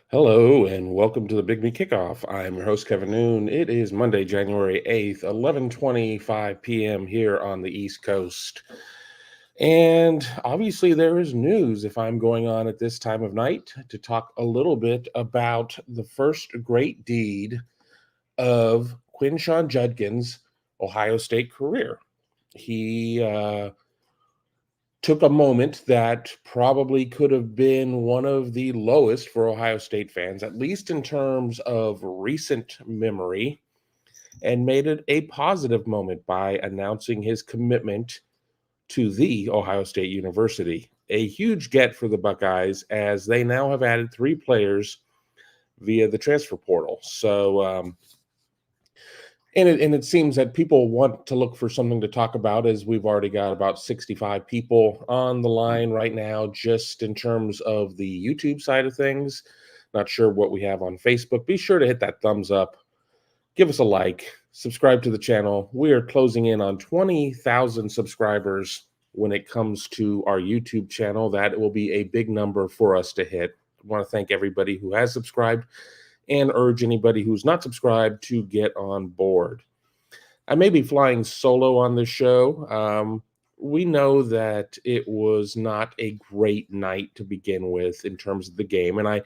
Hello and welcome to the Big Me Kickoff. I'm your host, Kevin Noon. It is Monday, January 8th, 11:25 p.m. here on the East Coast. And obviously, there is news if I'm going on at this time of night to talk a little bit about the first great deed of Quinshon Judkins' Ohio State career. He took a moment that probably could have been one of the lowest for Ohio State fans, at least in terms of recent memory, and made it a positive moment by announcing his commitment to the Ohio State University. A huge get for the Buckeyes as they now have added 3 players via the transfer portal. And it seems that people want to look for something to talk about, as we've already got about 65 people on the line right now, just in terms of the YouTube side of things. Not sure what we have on Facebook. Be sure to hit that thumbs up, give us a like, subscribe to the channel. We are closing in on 20,000 subscribers when it comes to our YouTube channel. That will be a big number for us to hit. I want to thank everybody who has subscribed and urge anybody who's not subscribed to get on board. I may be flying solo on this show. We know that it was not a great night to begin with in terms of the game, and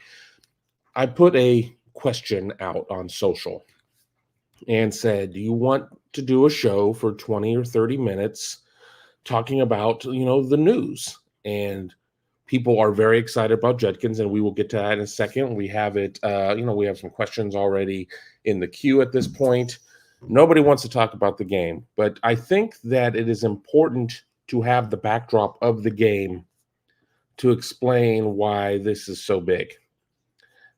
I put a question out on social and said, do you want to do a show for 20 or 30 minutes talking about, the news? And people are very excited about Judkins, and we will get to that in a second. We have it, we have some questions already in the queue at this point. Nobody wants to talk about the game, but I think that it is important to have the backdrop of the game to explain why this is so big.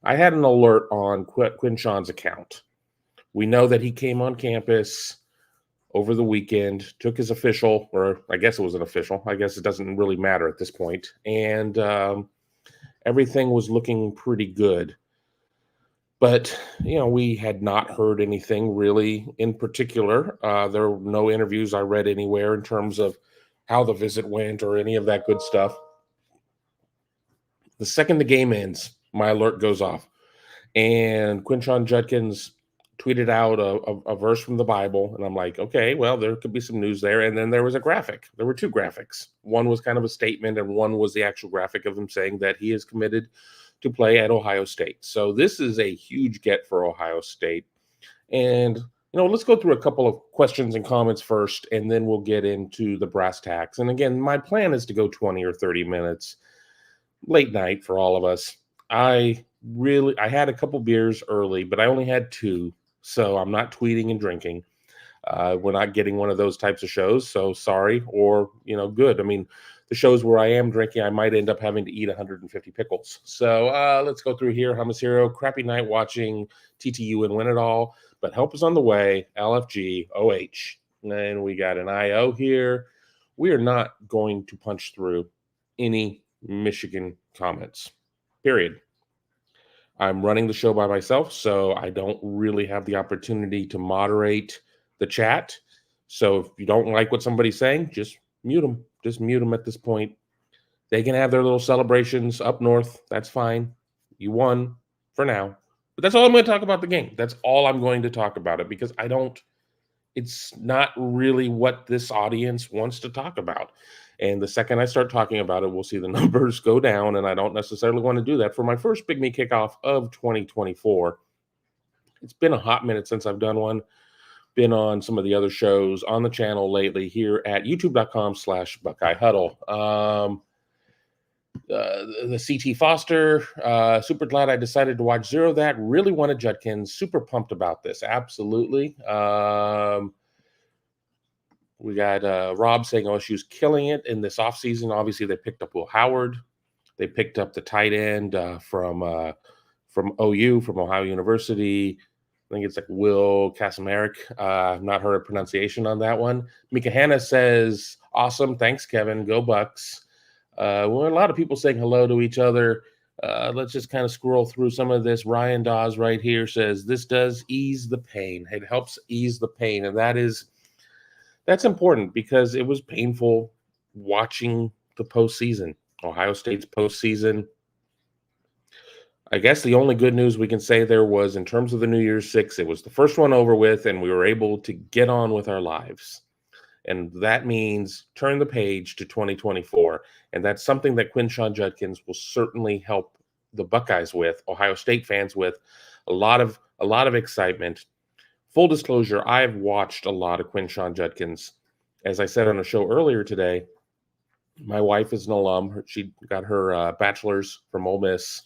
I had an alert on Quinshon's account. We know that he came on campus over the weekend, took his official, or I guess it was an official. I guess it doesn't really matter at this point. And everything was looking pretty good. But, we had not heard anything really in particular. There were no interviews I read anywhere in terms of how the visit went or any of that good stuff. The second the game ends, my alert goes off. And Quinshon Judkins tweeted out a verse from the Bible, and I'm like, okay, well, there could be some news there. And then there was a graphic. There were 2 graphics. One was kind of a statement, and one was the actual graphic of him saying that he is committed to play at Ohio State. So this is a huge get for Ohio State. And, let's go through a couple of questions and comments first, and then we'll get into the brass tacks. And again, my plan is to go 20 or 30 minutes, late night for all of us. I had a couple beers early, but I only had 2. So I'm not tweeting and drinking. We're not getting one of those types of shows. So sorry, or, good. I mean, the shows where I am drinking, I might end up having to eat 150 pickles. So let's go through here. Hamas Hero, crappy night watching TTU and win it all, but help is on the way. LFG, OH. And we got an IO here. We are not going to punch through any Michigan comments, period. I'm running the show by myself, so I don't really have the opportunity to moderate the chat. So if you don't like what somebody's saying, just mute them. Just mute them at this point. They can have their little celebrations up north. That's fine. You won for now. But that's all I'm going to talk about the game. That's all I'm going to talk about it, because it's not really what this audience wants to talk about. And the second I start talking about it, we'll see the numbers go down, and I don't necessarily want to do that for my first Big Me kickoff of 2024. It's been a hot minute since I've done one. Been on some of the other shows on the channel lately here at youtube.com/Buckeye Huddle. The CT Foster, super glad I decided to watch Zero That. Really wanted Judkins. Super pumped about this. Absolutely. We got Rob saying OSU's killing it in this offseason. Obviously, they picked up Will Howard. They picked up the tight end from OU, from Ohio University. I think it's like Will Kaczmarek. I've not heard a pronunciation on that one. Mika Hanna says, awesome. Thanks, Kevin. Go Bucks. A lot of people saying hello to each other. Let's just kind of scroll through some of this. Ryan Dawes right here says, this does ease the pain. It helps ease the pain. And that's important, because it was painful watching the postseason, Ohio State's postseason. I guess the only good news we can say there was in terms of the New Year's Six, it was the first one over with, and we were able to get on with our lives. And that means turn the page to 2024. And that's something that Quinshon Judkins will certainly help the Buckeyes with, Ohio State fans with, a lot of excitement. Full disclosure, I've watched a lot of Quinshon Judkins. As I said on a show earlier today, my wife is an alum. She got her bachelor's from Ole Miss.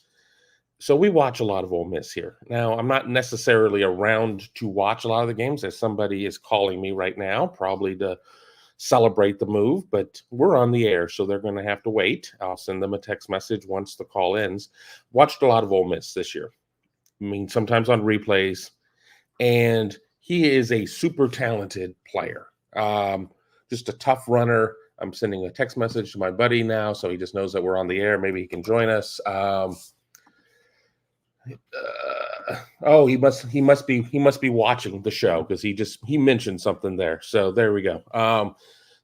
So we watch a lot of Ole Miss here. Now, I'm not necessarily around to watch a lot of the games, as somebody is calling me right now, probably to celebrate the move, but we're on the air, so they're going to have to wait. I'll send them a text message once the call ends. Watched a lot of Ole Miss this year. I mean, sometimes on replays, and he is a super talented player. Just a tough runner. I'm sending a text message to my buddy now, so he just knows that we're on the air. Maybe he can join us. Oh, he must be watching the show, because he mentioned something there. So there we go.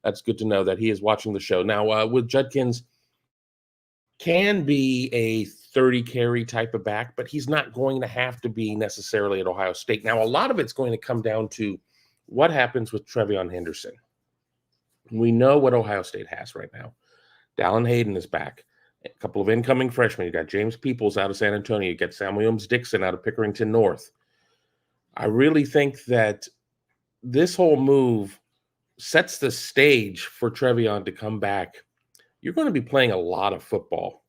That's good to know that he is watching the show. Now, with Judkins, can be a 30 carry type of back, but he's not going to have to be necessarily at Ohio State. Now, a lot of it's going to come down to what happens with Trevion Henderson. We know what Ohio State has right now. Dallin Hayden is back. A couple of incoming freshmen. You got James Peoples out of San Antonio. You got Sam Williams-Dixon out of Pickerington North. I really think that this whole move sets the stage for Trevion to come back. You're going to be playing a lot of football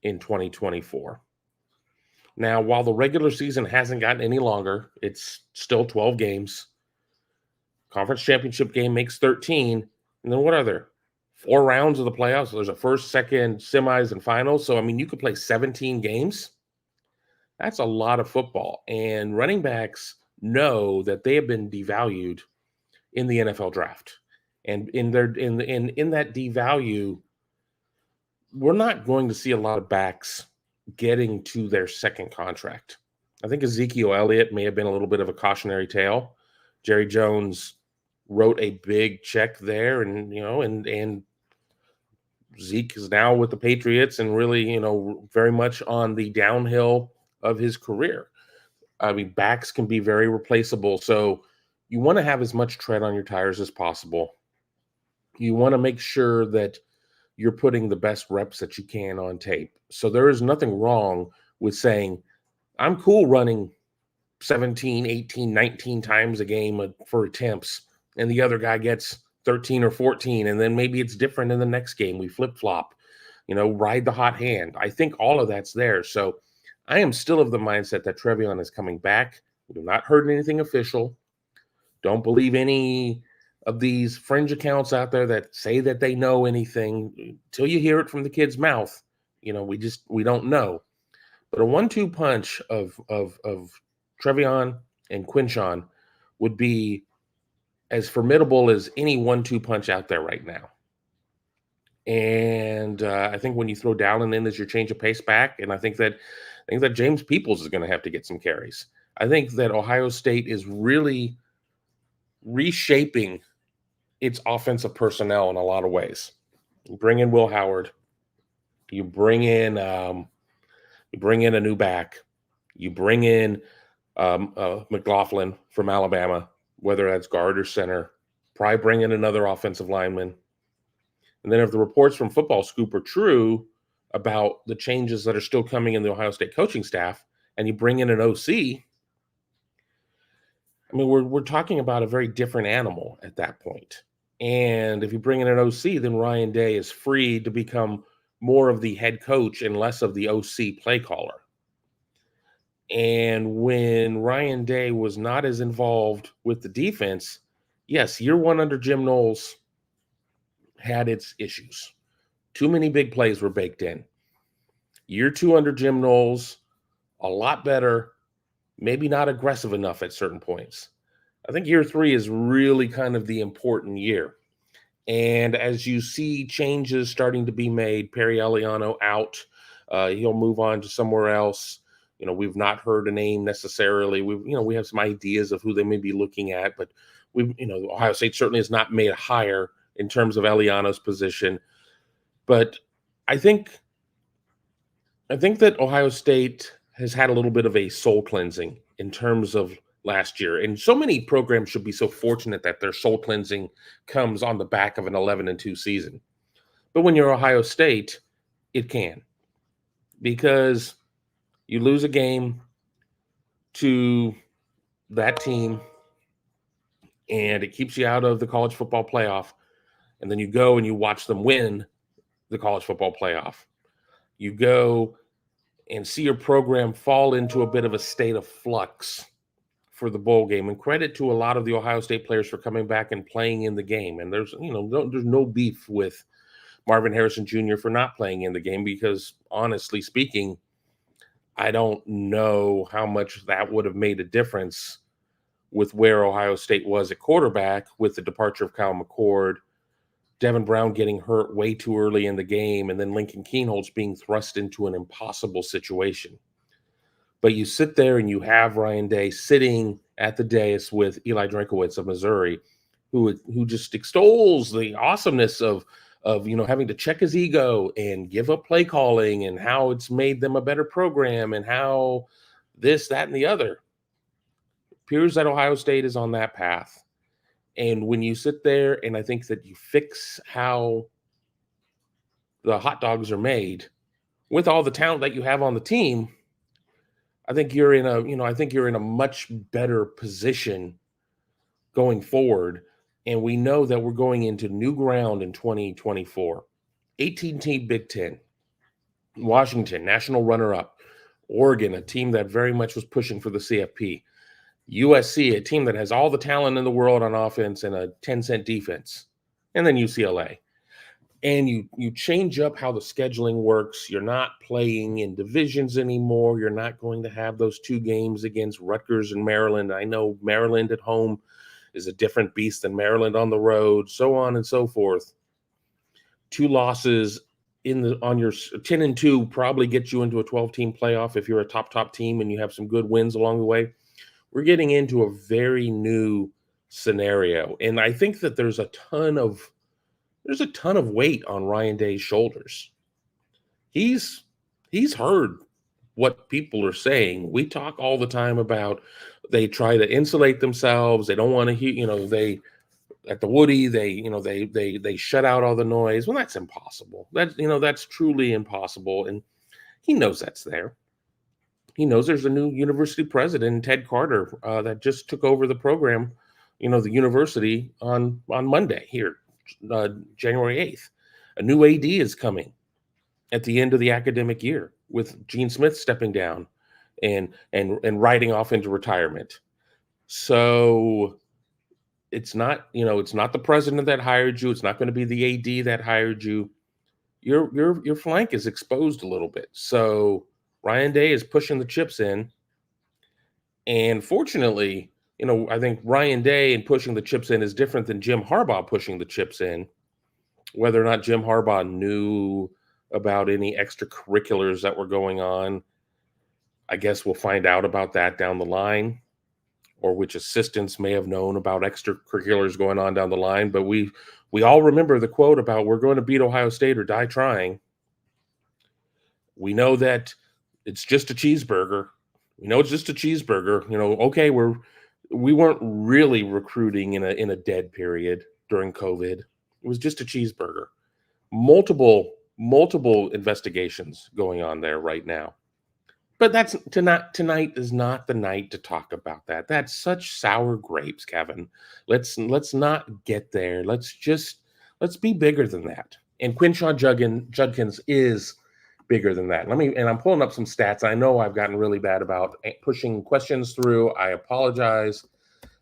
in 2024. Now, while the regular season hasn't gotten any longer, it's still 12 games. Conference championship game makes 13. And then what are there? 4 rounds of the playoffs. So there's a first, second, semis, and finals. So, I mean, you could play 17 games. That's a lot of football. And running backs know that they have been devalued in the NFL draft. And in that devalue, we're not going to see a lot of backs getting to their second contract. I think Ezekiel Elliott may have been a little bit of a cautionary tale. Jerry Jones wrote a big check there, and Zeke is now with the Patriots and really, very much on the downhill of his career. I mean, backs can be very replaceable. So you want to have as much tread on your tires as possible. You want to make sure that you're putting the best reps that you can on tape. So there is nothing wrong with saying, I'm cool running 17, 18, 19 times a game for attempts, and the other guy gets 13 or 14, and then maybe it's different in the next game. We flip-flop, ride the hot hand. I think all of that's there. So I am still of the mindset that Trevion is coming back. We have not heard anything official. Don't believe any of these fringe accounts out there that say that they know anything. Until you hear it from the kid's mouth, we don't know. But a 1-2 punch of Trevion and Quinshon would be as formidable as any 1-2 punch out there right now. And I think when you throw Dallin in as your change of pace back, and I think that James Peoples is going to have to get some carries. I think that Ohio State is really reshaping its offensive personnel in a lot of ways. You bring in Will Howard. You bring in a new back. You bring in McLaughlin from Alabama, whether that's guard or center. Probably bring in another offensive lineman. And then if the reports from Football Scoop are true about the changes that are still coming in the Ohio State coaching staff, and you bring in an OC, I mean, we're talking about a very different animal at that point. And if you bring in an OC, then Ryan Day is free to become more of the head coach and less of the OC play caller. And when Ryan Day was not as involved with the defense, yes, year one under Jim Knowles had its issues. Too many big plays were baked in. Year two under Jim Knowles, a lot better, maybe not aggressive enough at certain points. I think year three is really kind of the important year. And as you see changes starting to be made, Perry Eliano out, he'll move on to somewhere else. We've not heard a name necessarily. We have some ideas of who they may be looking at, but Ohio State certainly has not made a hire in terms of Eliano's position. But I think that Ohio State has had a little bit of a soul cleansing in terms of last year. And so many programs should be so fortunate that their soul cleansing comes on the back of an 11-2 season. But when you're Ohio State, it can, because you lose a game to that team and it keeps you out of the college football playoff. And then you go and you watch them win the college football playoff. You go and see your program fall into a bit of a state of flux for the bowl game. And credit to a lot of the Ohio State players for coming back and playing in the game. And there's no beef with Marvin Harrison Jr. for not playing in the game, because honestly speaking, I don't know how much that would have made a difference with where Ohio State was at quarterback, with the departure of Kyle McCord, Devin Brown getting hurt way too early in the game, and then Lincoln Kienholz being thrust into an impossible situation. But you sit there and you have Ryan Day sitting at the dais with Eli Drinkowitz of Missouri, who just extols the awesomeness of having to check his ego and give up play calling, and how it's made them a better program, and how this, that, and the other. It appears that Ohio State is on that path. And when you sit there and I think that you fix how the hot dogs are made with all the talent that you have on the team, I think you're in a much better position going forward. And we know that we're going into new ground in 2024. 18-team Big Ten. Washington, national runner-up. Oregon, a team that very much was pushing for the CFP. USC, a team that has all the talent in the world on offense and a 10-cent defense. And then UCLA. And you change up how the scheduling works. You're not playing in divisions anymore. You're not going to have those 2 games against Rutgers and Maryland. I know Maryland at home is a different beast than Maryland on the road, so on and so forth. 2 losses on your 10-2 probably gets you into a 12-team playoff if you're a top team and you have some good wins along the way. We're getting into a very new scenario, and I think that there's a ton of weight on Ryan Day's shoulders. He's heard what people are saying. We talk all the time about they try to insulate themselves. They don't want to hear, they at the Woody, they shut out all the noise. Well, that's impossible. That's truly impossible. And he knows that's there. He knows there's a new university president, Ted Carter, that just took over the program, the university on Monday here, January 8th. A new AD is coming at the end of the academic year, with Gene Smith stepping down and riding off into retirement. So it's not the president that hired you. It's not going to be the AD that hired you. Your flank is exposed a little bit. So Ryan Day is pushing the chips in. And fortunately, I think Ryan Day and pushing the chips in is different than Jim Harbaugh pushing the chips in. Whether or not Jim Harbaugh knew about any extracurriculars that were going on, I guess we'll find out about that down the line, or which assistants may have known about extracurriculars going on down the line. But we all remember the quote about, "We're going to beat Ohio State or die trying." We know that it's just a cheeseburger. We know it's just a cheeseburger. Okay, we weren't really recruiting in a dead period during COVID. It was just a cheeseburger. Multiple investigations going on there right now. But tonight is not the night to talk about that. That's such sour grapes, Kevin. Let's not get there. Let's be bigger than that. And Quinshon Judkins is bigger than that. And I'm pulling up some stats. I know I've gotten really bad about pushing questions through. I apologize.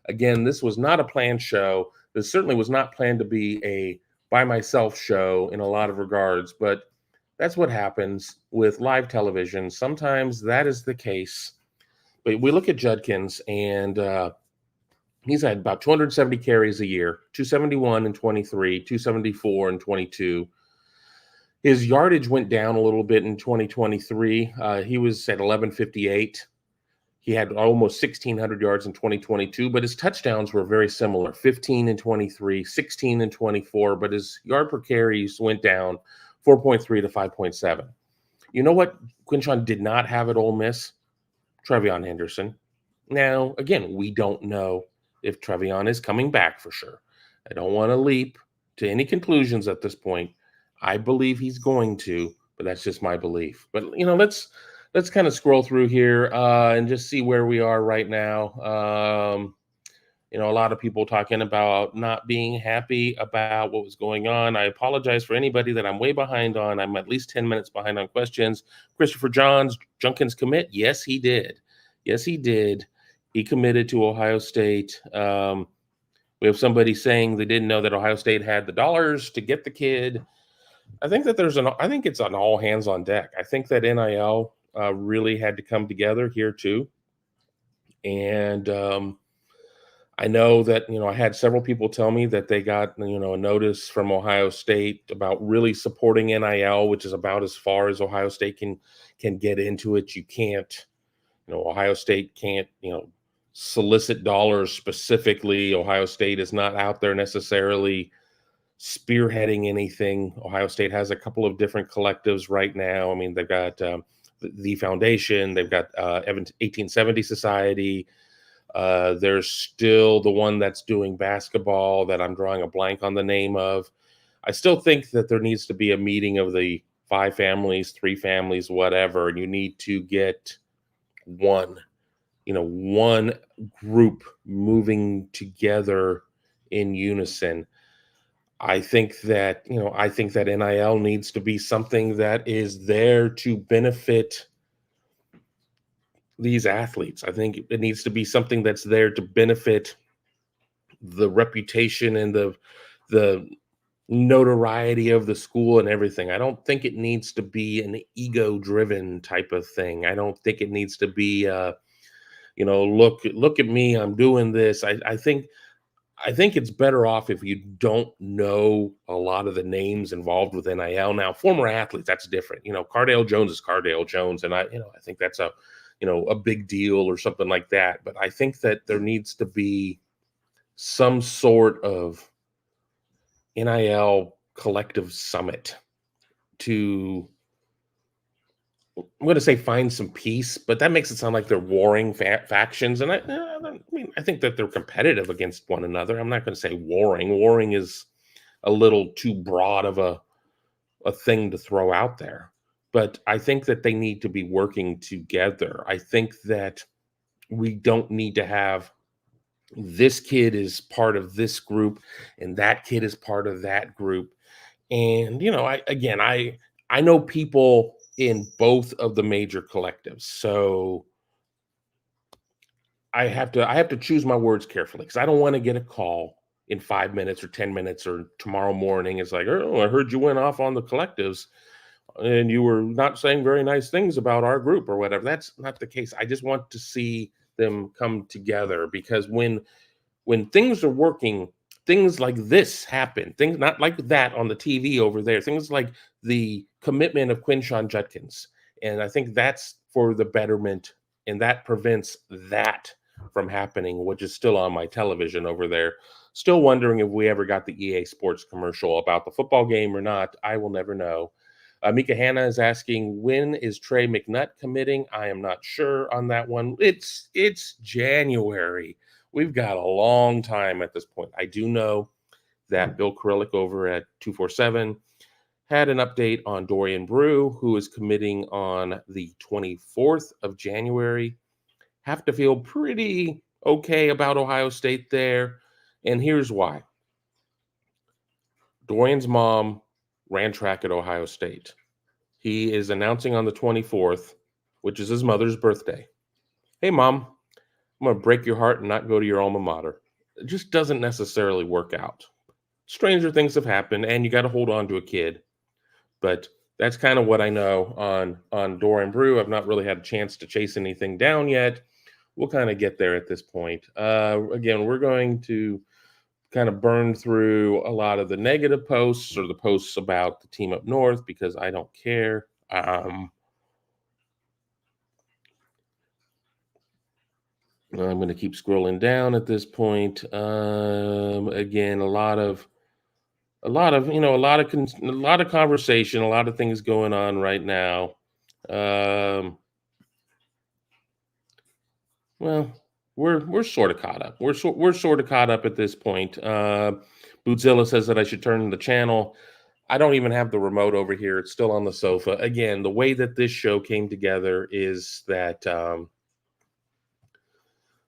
Again, this was not a planned show. This certainly was not planned to be a by myself show in a lot of regards, but that's what happens with live television. Sometimes that is the case. But we look at Judkins, and he's had about 270 carries a year, 271 in 23, 274 in 22. His yardage went down a little bit in 2023. He was at 1158. He had almost 1,600 yards in 2022, but his touchdowns were very similar, 15 in 23, 16 in 24, but his yard per carries went down 4.3 to 5.7. You know what Quinshon did not have at Ole Miss? Trevion Henderson. Now, again, we don't know if Trevion is coming back for sure. I don't want to leap to any conclusions at this point. I believe he's going to, but that's just my belief. But let's kind of scroll through here and just see where we are right now. A lot of people talking about not being happy about what was going on. I apologize for anybody that I'm way behind on. I'm at least 10 minutes behind on questions. Christopher Judkins commit? Yes, he did. Yes, he did. He committed to Ohio State. We have somebody saying they didn't know that Ohio State had the dollars to get the kid. I think that I think it's an all hands on deck. I think that NIL really had to come together here too. And I know that, I had several people tell me that they got, a notice from Ohio State about really supporting NIL, which is about as far as Ohio State can get into it. You can't, Ohio State can't, solicit dollars specifically. Ohio State is not out there necessarily spearheading anything. Ohio State has a couple of different collectives right now. I mean, they've got the Foundation, they've got 1870 Society. There's still the one that's doing basketball that I'm drawing a blank on the name of. I still think that there needs to be a meeting of the 5 families, 3 families, whatever, and you need to get one group moving together in unison. I think that NIL needs to be something that is there to benefit these athletes. I think it needs to be something that's there to benefit the reputation and the notoriety of the school and everything. I don't think it needs to be an ego-driven type of thing. I don't think it needs to be look at me, I'm doing this. I think it's better off if you don't know a lot of the names involved with NIL. Now, former athletes, that's different. Cardale Jones is Cardale Jones, and I think that's a big deal or something like that. But I think that there needs to be some sort of NIL collective summit to, I'm going to say, find some peace, but that makes it sound like they're warring factions. And I think that they're competitive against one another. I'm not going to say warring. Warring is a little too broad of a thing to throw out there. But I think that they need to be working together. I think that we don't need to have this kid is part of this group and that kid is part of that group. And, I know people in both of the major collectives. So I have to choose my words carefully because I don't want to get a call in 5 minutes or 10 minutes or tomorrow morning. It's like, oh, I heard you went off on the collectives and you were not saying very nice things about our group or whatever. That's not the case. I just want to see them come together because when things are working, things like this happen. Things not like that on the TV over there. Things like the commitment of Quinshon Judkins. And I think that's for the betterment, and that prevents that from happening, which is still on my television over there. Still wondering if we ever got the EA Sports commercial about the football game or not. I will never know. Mika Hanna is asking, when is Trey McNutt committing? I am not sure on that one. It's January. We've got a long time at this point. I do know that Bill Kurelik over at 247 had an update on Dorian Brew, who is committing on the 24th of January. Have to feel pretty okay about Ohio State there. And here's why. Dorian's mom ran track at Ohio State. He is announcing on the 24th, which is his mother's birthday. Hey, Mom, I'm going to break your heart and not go to your alma mater. It just doesn't necessarily work out. Stranger things have happened, and you got to hold on to a kid. But that's kind of what I know on Dorian Brew. I've not really had a chance to chase anything down yet. We'll kind of get there at this point. Again, we're going to kind of burn through a lot of the negative posts or the posts about the team up north because I don't care. I'm going to keep scrolling down at this point. Again, a lot of conversation, a lot of things going on right now. Well, we're sort of caught up. We're sort of caught up at this point. Bootzilla says that I should turn the channel. I don't even have the remote over here. It's still on the sofa. Again, the way that this show came together is that the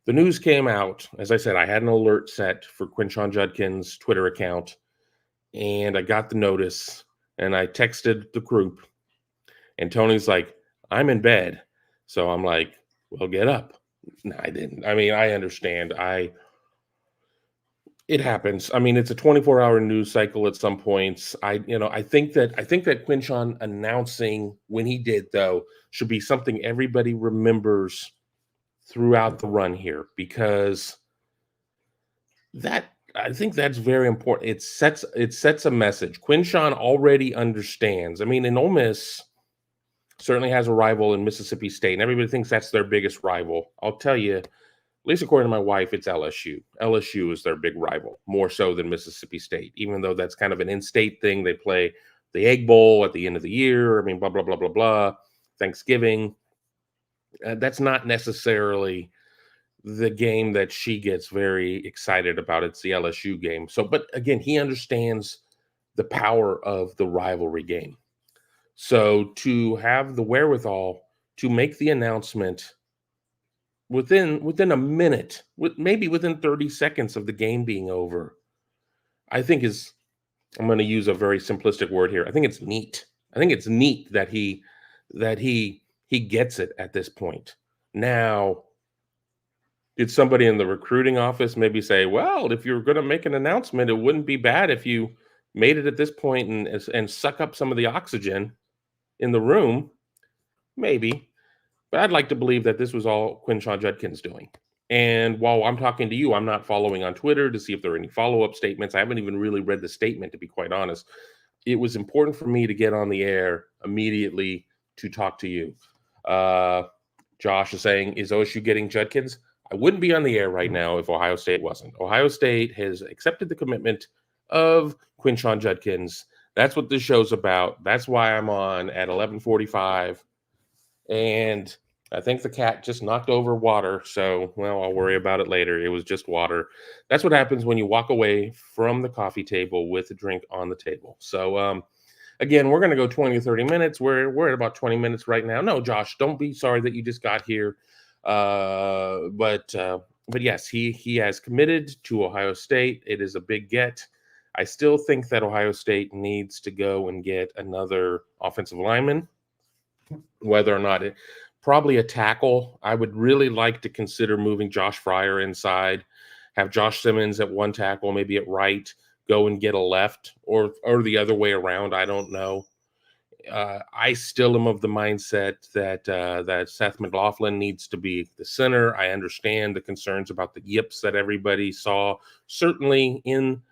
news came out. As I said, I had an alert set for Quinshon Judkins' Twitter account, and I got the notice, and I texted the group, and Tony's like, "I'm in bed," so I'm like, "Well, get up." No, I didn't. I mean, I understand. It happens. I mean, it's a 24-hour news cycle at some points. I think that Quinshon announcing when he did though should be something everybody remembers throughout the run here, because that I think that's very important. It sets a message. Quinshon already understands. I mean, in Ole Miss certainly has a rival in Mississippi State, and everybody thinks that's their biggest rival. I'll tell you, at least according to my wife, it's LSU. LSU is their big rival, more so than Mississippi State, even though that's kind of an in-state thing. They play the Egg Bowl at the end of the year. I mean, blah, blah, blah, blah, blah. Thanksgiving. That's not necessarily the game that she gets very excited about. It's the LSU game. So, but again, he understands the power of the rivalry game. So to have the wherewithal to make the announcement within a minute, maybe within 30 seconds of the game being over, I think is I'm going to use a very simplistic word here. I think it's neat. I think it's neat that he gets it at this point. Now, did somebody in the recruiting office maybe say, "Well, if you're going to make an announcement, it wouldn't be bad if you made it at this point and suck up some of the oxygen in the room?" Maybe. But I'd like to believe that this was all Quinshon Judkins doing. And while I'm talking to you, I'm not following on Twitter to see if there are any follow-up statements. I haven't even really read the statement, to be quite honest. It was important for me to get on the air immediately to talk to you. Josh is saying, is OSU getting Judkins? I wouldn't be on the air right now if Ohio State wasn't. Ohio State has accepted the commitment of Quinshon Judkins. That's what this show's about. That's why I'm on at 11:45. And I think the cat just knocked over water. So, well, I'll worry about it later. It was just water. That's what happens when you walk away from the coffee table with a drink on the table. So, again, we're going to go 20 or 30 minutes. We're at about 20 minutes right now. No, Josh, don't be sorry that you just got here. But yes, he has committed to Ohio State. It is a big get. I still think that Ohio State needs to go and get another offensive lineman, whether or not probably a tackle. I would really like to consider moving Josh Fryer inside, have Josh Simmons at one tackle, maybe at right, go and get a left, or the other way around. I don't know. I still am of the mindset that Seth McLaughlin needs to be the center. I understand the concerns about the yips that everybody saw, certainly in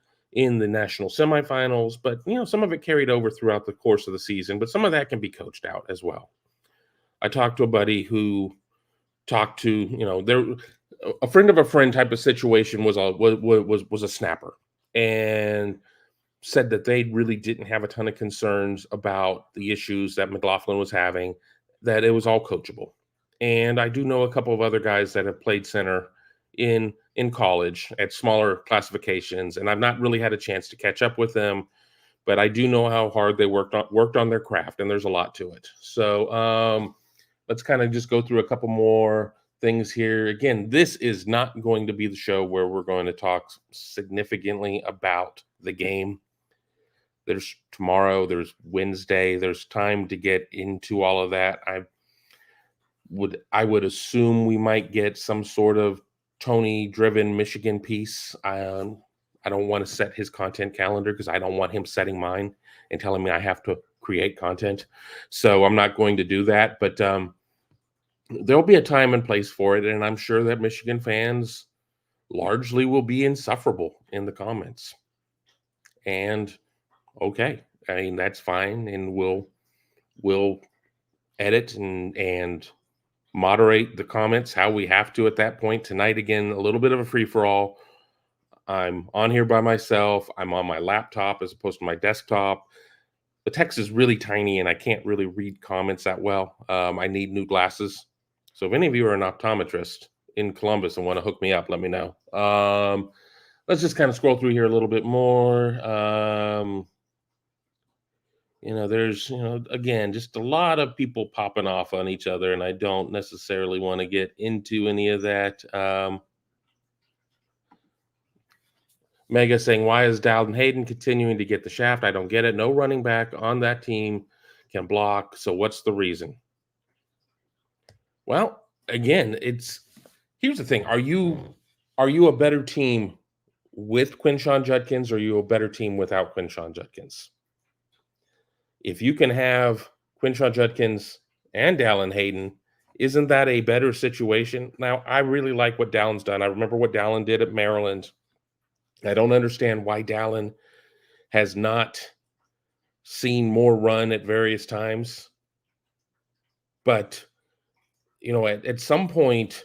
the national semifinals, but some of it carried over throughout the course of the season. But some of that can be coached out as well. I talked to a buddy who talked to a friend of a friend type of situation was a snapper, and said that they really didn't have a ton of concerns about the issues that McLaughlin was having, that it was all coachable. And I do know a couple of other guys that have played center in college at smaller classifications, and I've not really had a chance to catch up with them, but I do know how hard they worked on their craft, and there's a lot to it. So let's kind of just go through a couple more things here. Again, this is not going to be the show where we're going to talk significantly about the game. There's tomorrow, there's Wednesday, there's time to get into all of that. I would assume we might get some sort of Tony-driven Michigan piece. I don't want to set his content calendar because I don't want him setting mine and telling me I have to create content. So I'm not going to do that. But there'll be a time and place for it, and I'm sure that Michigan fans largely will be insufferable in the comments. And okay, I mean, that's fine, and we'll edit and moderate the comments how we have to at that point. Tonight, again, a little bit of a free-for-all. I'm on here by myself. I'm on my laptop as opposed to my desktop. The text is really tiny, and I can't really read comments that well. I need new glasses. So if any of you are an optometrist, in Columbus and want to hook me up, let me know. Let's just kind of scroll through here a little bit more. There's, again, just a lot of people popping off on each other, and I don't necessarily want to get into any of that. Mega saying, why is Dalton Hayden continuing to get the shaft? I don't get it. No running back on that team can block. So what's the reason? Well, again, here's the thing. Are you a better team with Quinshon Judkins, or are you a better team without Quinshon Judkins? If you can have Quinshon Judkins and Dalton Hayden, isn't that a better situation? Now, I really like what Dalton's done. I remember what Dalton did at Maryland. I don't understand why Dalton has not seen more run at various times. But, at some point,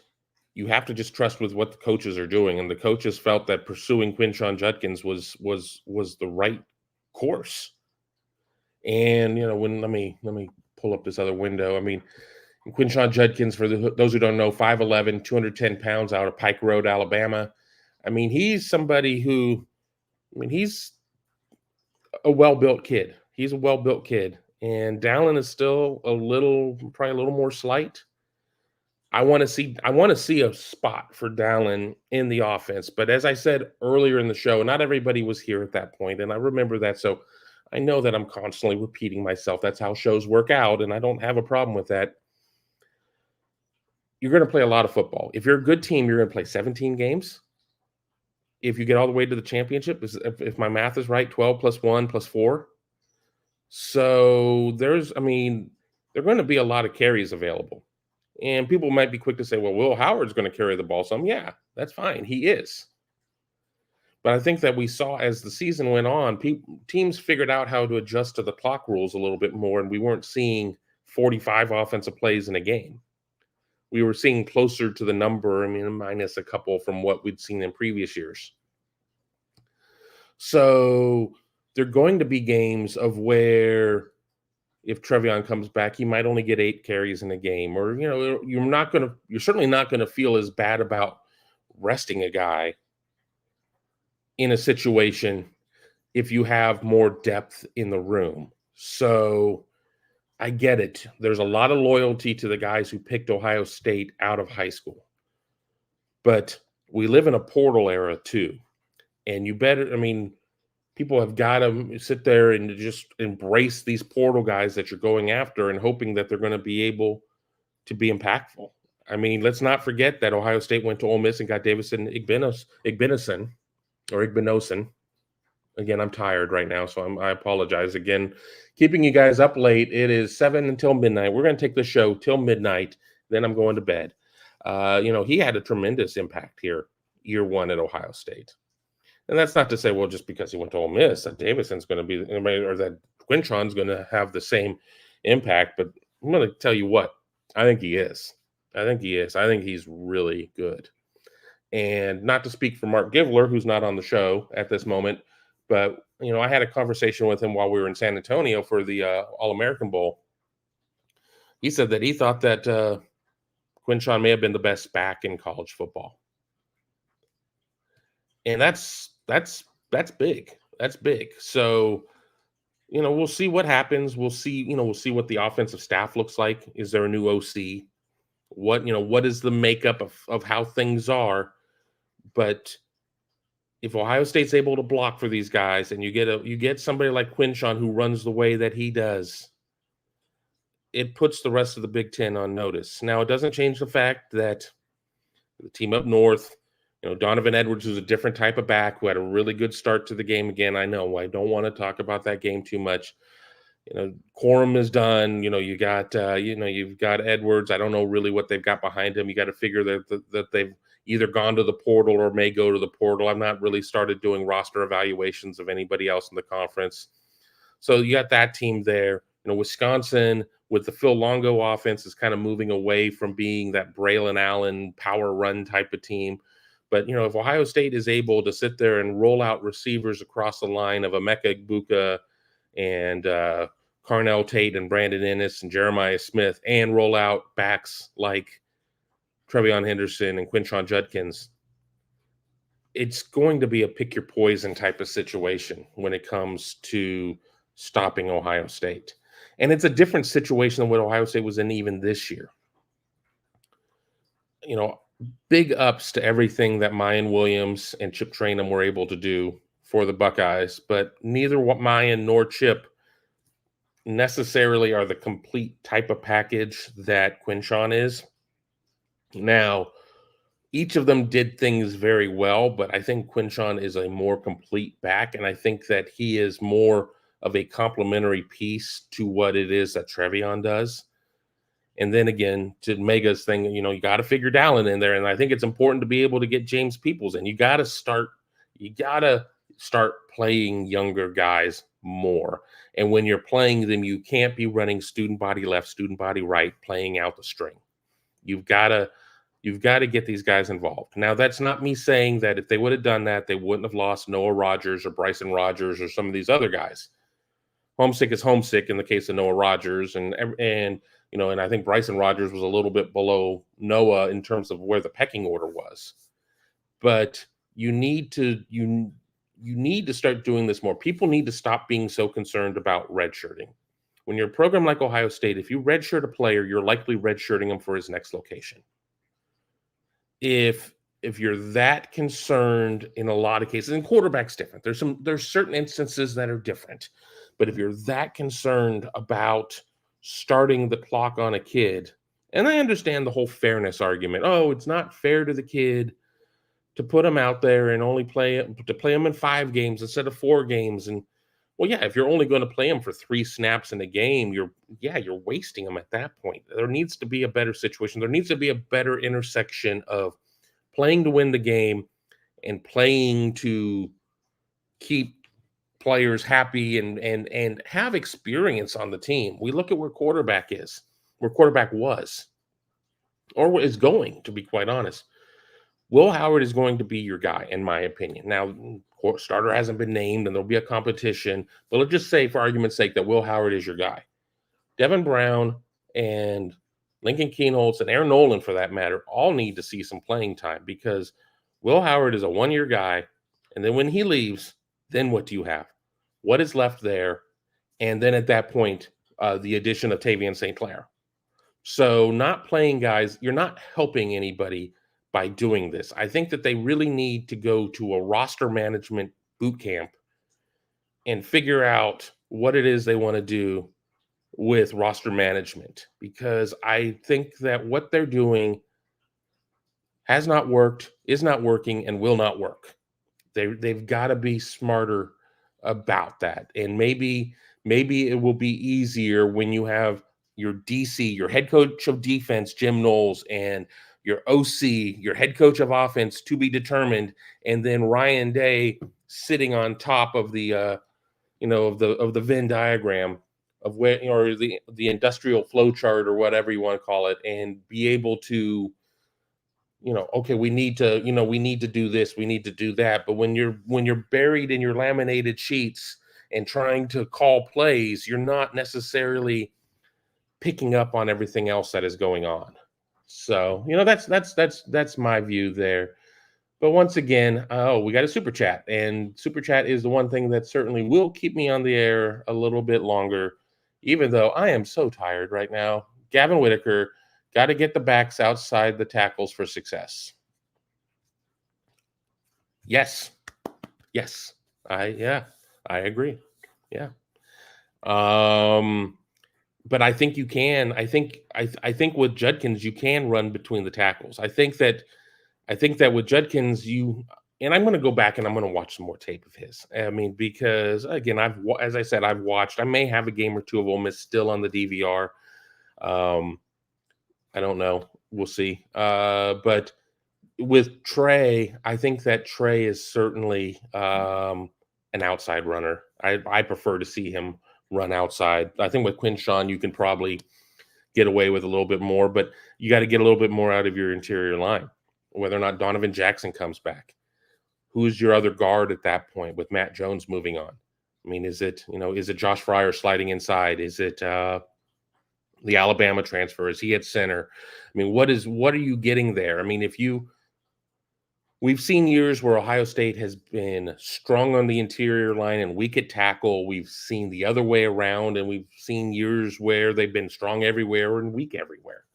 you have to just trust with what the coaches are doing. And the coaches felt that pursuing Quinshon Judkins was the right course. And, let me pull up this other window. I mean, Quinshon Judkins, for those who don't know, 5'11", 210 pounds, out of Pike Road, Alabama. I mean, he's somebody who, he's a well-built kid. He's a well-built kid. And Dallin is still probably a little more slight. I want to see a spot for Dallin in the offense. But as I said earlier in the show, not everybody was here at that point, and I remember that. So I know that I'm constantly repeating myself. That's how shows work out, and I don't have a problem with that. You're going to play a lot of football. If you're a good team, you're going to play 17 games. If you get all the way to the championship, if my math is right, 12 plus 1 plus 4. So there are going to be a lot of carries available. And people might be quick to say, well, Will Howard's going to carry the ball some. Yeah, that's fine. He is. But I think that we saw as the season went on, teams figured out how to adjust to the clock rules a little bit more, and we weren't seeing 45 offensive plays in a game. We were seeing closer to the number, minus a couple from what we'd seen in previous years. So there are going to be games of where if Trevion comes back, he might only get 8 carries in a game, or, you're certainly not going to feel as bad about resting a guy in a situation if you have more depth in the room. So I get it. There's a lot of loyalty to the guys who picked Ohio State out of high school. But we live in a portal era too. And people have got to sit there and just embrace these portal guys that you're going after and hoping that they're going to be able to be impactful. Let's not forget that Ohio State went to Ole Miss and got Davison Igbinosun. Again, I'm tired right now, so I apologize again. Keeping you guys up late. It is 7 until midnight. We're going to take the show till midnight. Then I'm going to bed. He had a tremendous impact here, year one at Ohio State. And that's not to say, well, just because he went to Ole Miss, that Davison's going to be, or that Quinshon's going to have the same impact. But I'm going to tell you what, I think he is. I think he's really good. And not to speak for Mark Givler, who's not on the show at this moment, but, I had a conversation with him while we were in San Antonio for the All-American Bowl. He said that he thought that Quinshon may have been the best back in college football. And that's big. That's big. So, we'll see what happens. We'll see what the offensive staff looks like. Is there a new OC? What is the makeup of how things are? But if Ohio State's able to block for these guys, and you get somebody like Quinshon who runs the way that he does, it puts the rest of the Big Ten on notice. Now, it doesn't change the fact that the team up north, Donovan Edwards was a different type of back who had a really good start to the game. Again, I know I don't want to talk about that game too much. Quorum is done. You got, you've got Edwards. I don't know really what they've got behind him. You got to figure that they've either gone to the portal or may go to the portal. I've not really started doing roster evaluations of anybody else in the conference. So you got that team there. Wisconsin with the Phil Longo offense is kind of moving away from being that Braylon Allen power run type of team. But, if Ohio State is able to sit there and roll out receivers across the line of Emeka Egbuka and Carnell Tate and Brandon Ennis and Jeremiah Smith, and roll out backs like Trevion Henderson and Quinshon Judkins, it's going to be a pick your poison type of situation when it comes to stopping Ohio State. And it's a different situation than what Ohio State was in even this year. You know, big ups to everything that Mayan Williams and Chip Trayanum were able to do for the Buckeyes, but neither Mayan nor Chip necessarily are the complete type of package that Quinshon is. Now, each of them did things very well, but I think Quinshon is a more complete back, and I think that he is more of a complementary piece to what it is that Trevion does. And then again, to Mega's thing, you got to figure Dallin in there, and I think it's important to be able to get James Peoples in. You got to start playing younger guys more. And when you're playing them, you can't be running student body left, student body right, playing out the string. You've got to get these guys involved. Now, that's not me saying that if they would have done that, they wouldn't have lost Noah Rogers or Bryson Rogers or some of these other guys. Homesick is homesick in the case of Noah Rogers, and I think Bryson Rogers was a little bit below Noah in terms of where the pecking order was. But you need to start doing this more. People need to stop being so concerned about redshirting. When you're a program like Ohio State, if you redshirt a player, you're likely redshirting him for his next location. If you're that concerned in a lot of cases, and quarterback's different. There's certain instances that are different. But if you're that concerned about starting the clock on a kid, and I understand the whole fairness argument. Oh, it's not fair to the kid to put him out there and only play him in 5 games instead of 4 games. And well, yeah, if you're only going to play him for 3 snaps in a game, you're wasting him at that point. There needs to be a better situation. There needs to be a better intersection of playing to win the game and playing to keep players happy and have experience on the team. We look at where quarterback was, or is going, to be quite honest. Will Howard is going to be your guy, in my opinion. Now, starter hasn't been named, and there'll be a competition, but let's just say, for argument's sake, that Will Howard is your guy. Devin Brown and Lincoln Kienholz and Aaron Nolan, for that matter, all need to see some playing time, because Will Howard is a 1-year guy, and then when he leaves, then what do you have? What is left there? And then at that point, the addition of Tavian St. Clair. So not playing guys, you're not helping anybody by doing this. I think that they really need to go to a roster management boot camp and figure out what it is they want to do with roster management, because I think that what they're doing has not worked, is not working, and will not work. They've got to be smarter about that. And maybe it will be easier when you have your DC, your head coach of defense, Jim Knowles, and your OC, your head coach of offense, to be determined, and then Ryan Day sitting on top of the of the Venn diagram of where, or the industrial flow chart, or whatever you want to call it, and be able to, okay, we need to do this, we need to do that. But when you're buried in your laminated sheets and trying to call plays, you're not necessarily picking up on everything else that is going on. So, that's my view there. But once again, we got a super chat, and super chat is the one thing that certainly will keep me on the air a little bit longer, even though I am so tired right now. Gavin Whitaker, got to get the backs outside the tackles for success. Yes. I agree. Yeah. But I think you can. I think with Judkins, you can run between the tackles. I think that with Judkins, and I'm going to go back and I'm going to watch some more tape of his. I mean, because again, as I said, I've watched. I may have a game or two of Ole Miss still on the DVR. I don't know. We'll see. But with Trey, I think that Trey is certainly an outside runner. I prefer to see him run outside. I think with Quinshon, you can probably get away with a little bit more, but you got to get a little bit more out of your interior line, whether or not Donovan Jackson comes back. Who's your other guard at that point with Matt Jones moving on? I mean, is it Josh Fryer sliding inside? Is it, The Alabama transfer, is he at center? I mean, what are you getting there? I mean, we've seen years where Ohio State has been strong on the interior line and weak at tackle. We've seen the other way around, and we've seen years where they've been strong everywhere and weak everywhere.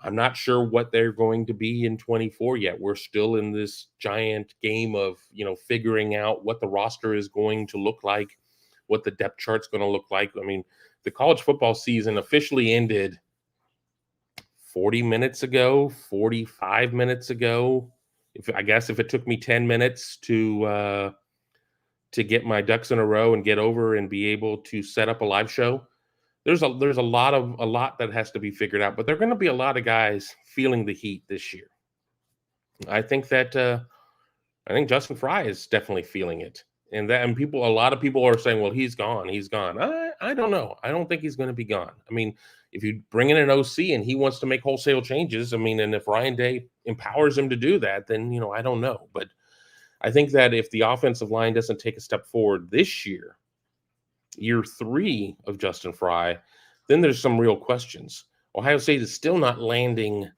I'm not sure what they're going to be in 24 yet. We're still in this giant game of, figuring out what the roster is going to look like, what the depth chart's going to look like. I mean, the college football season officially ended 40 minutes ago, 45 minutes ago. If it took me 10 minutes to get my ducks in a row and get over and be able to set up a live show, there's a lot that has to be figured out. But there are going to be a lot of guys feeling the heat this year. I think Justin Fry is definitely feeling it, and a lot of people are saying, well, he's gone. I don't know. I don't think he's going to be gone. I mean, if you bring in an OC and he wants to make wholesale changes, I mean, and if Ryan Day empowers him to do that, then, I don't know. But I think that if the offensive line doesn't take a step forward this year 3 of Justin Fry, then there's some real questions. Ohio State is still not landing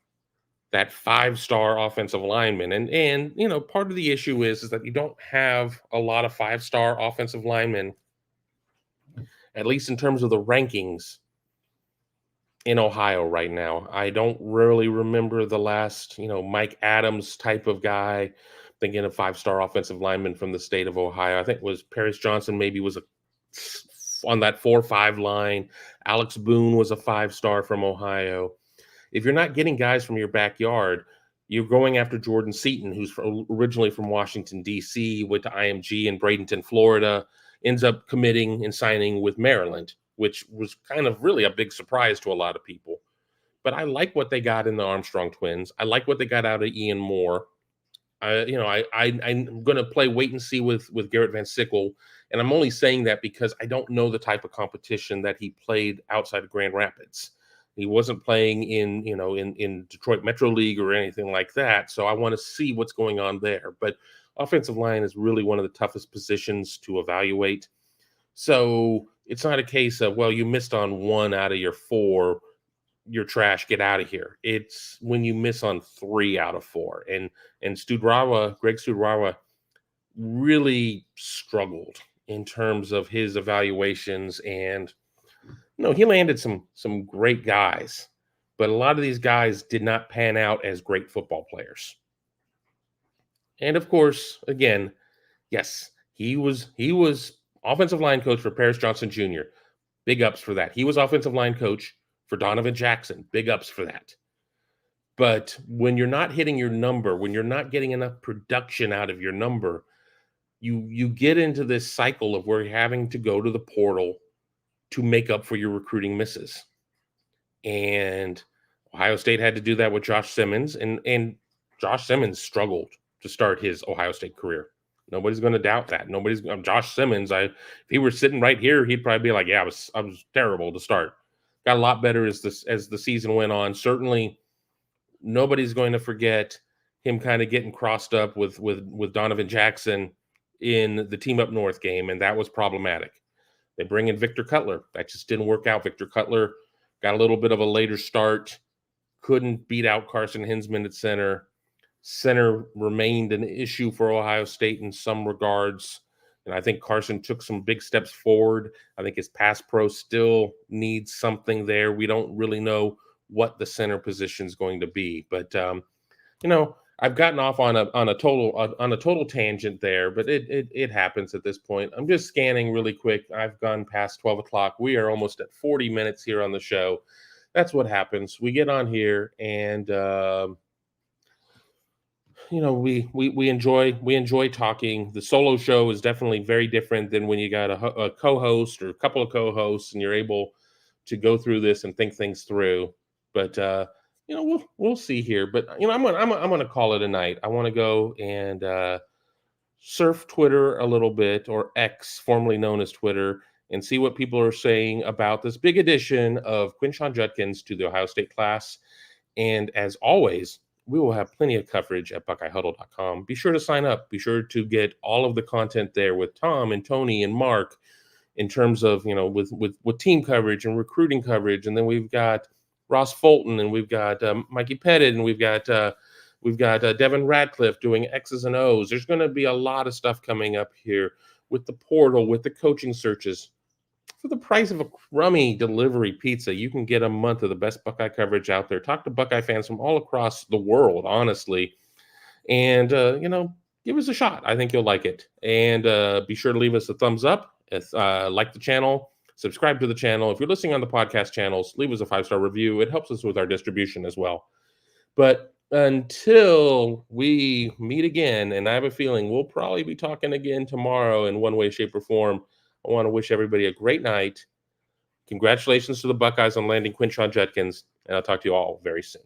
that 5-star offensive lineman. And part of the issue is that you don't have a lot of 5-star offensive linemen, at least in terms of the rankings in Ohio right now. I don't really remember the last, Mike Adams type of guy, thinking of 5-star offensive lineman from the state of Ohio. I think it was Paris Johnson, maybe was on that 4-5 line. Alex Boone was a 5-star from Ohio. If you're not getting guys from your backyard, you're going after Jordan Seaton, who's originally from Washington, D.C., went to IMG in Bradenton, Florida, ends up committing and signing with Maryland, which was kind of really a big surprise to a lot of people. But I like what they got in the Armstrong twins. I like what they got out of Ian Moore. I'm going to play wait and see with Garrett Van Sickle, and I'm only saying that because I don't know the type of competition that he played outside of Grand Rapids. He wasn't playing in Detroit Metro League or anything like that, so I want to see what's going on there. But offensive line is really one of the toughest positions to evaluate. So it's not a case of, well, you missed on 1 out of your 4, you're trash, get out of here. It's when you miss on 3 out of 4. And Greg Studrawa really struggled in terms of his evaluations. And he landed some great guys, but a lot of these guys did not pan out as great football players. And of course, again, yes, he was offensive line coach for Paris Johnson Jr. Big ups for that. He was offensive line coach for Donovan Jackson. Big ups for that. But when you're not hitting your number, when you're not getting enough production out of your number, you get into this cycle of where you're having to go to the portal to make up for your recruiting misses. And Ohio State had to do that with Josh Simmons, and Josh Simmons struggled to start his Ohio State career. Nobody's going to doubt that. Josh Simmons, if he were sitting right here, he'd probably be like, yeah, I was terrible to start. Got a lot better as the season went on. Certainly, nobody's going to forget him kind of getting crossed up with Donovan Jackson in the Team Up North game, and that was problematic. They bring in Victor Cutler. That just didn't work out. Victor Cutler got a little bit of a later start, couldn't beat out Carson Hinsman at center. Center remained an issue for Ohio State in some regards. And I think Carson took some big steps forward. I think his pass pro still needs something there. We don't really know what the center position is going to be. But, I've gotten off on a total tangent there, but it happens at this point. I'm just scanning really quick. I've gone past 12 o'clock. We are almost at 40 minutes here on the show. That's what happens. We get on here and we enjoy talking. The solo show is definitely very different than when you got a co-host or a couple of co-hosts and you're able to go through this and think things through. But we'll see here. But I'm gonna call it a night. I want to go and surf Twitter a little bit, or X, formerly known as Twitter, and see what people are saying about this big addition of Quinshon Judkins to the Ohio State class. And as always, we will have plenty of coverage at BuckeyeHuddle.com. Be sure to sign up. Be sure to get all of the content there with Tom and Tony and Mark in terms of, with team coverage and recruiting coverage. And then we've got Ross Fulton, and we've got Mikey Pettit, and we've got Devin Radcliffe doing X's and O's. There's going to be a lot of stuff coming up here with the portal, with the coaching searches. For the price of a crummy delivery pizza, you can get a month of the best Buckeye coverage out there. Talk to Buckeye fans from all across the world, honestly. And, give us a shot. I think you'll like it. And be sure to leave us a thumbs up. Like the channel, subscribe to the channel. If you're listening on the podcast channels, leave us a 5-star review. It helps us with our distribution as well. But until we meet again, and I have a feeling we'll probably be talking again tomorrow in one way, shape, or form, I want to wish everybody a great night. Congratulations to the Buckeyes on landing Quinshon Judkins, and I'll talk to you all very soon.